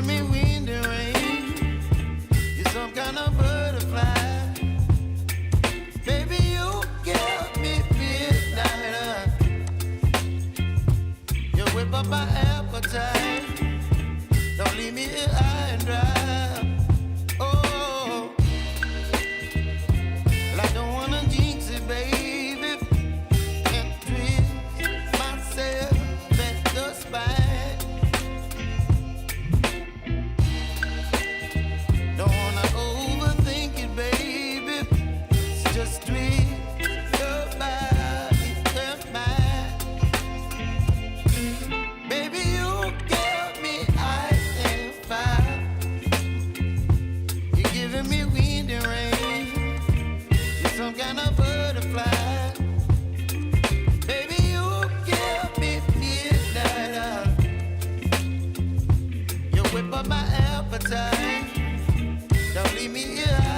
giving me wind and rain. You're some kind of butterfly. Baby, you give me midnight. You whip up my appetite. Don't leave me here high and dry. Oh, well, I don't wanna jinx it, baby. Can't twist myself at the spine. Don't wanna overthink it, baby. It's just twist your body and mine. Baby, you give me ice and fire. You're giving me wind and rain. You're some kind of butterfly. Baby, you give me midnight. You whip up my appetite. Don't leave me here.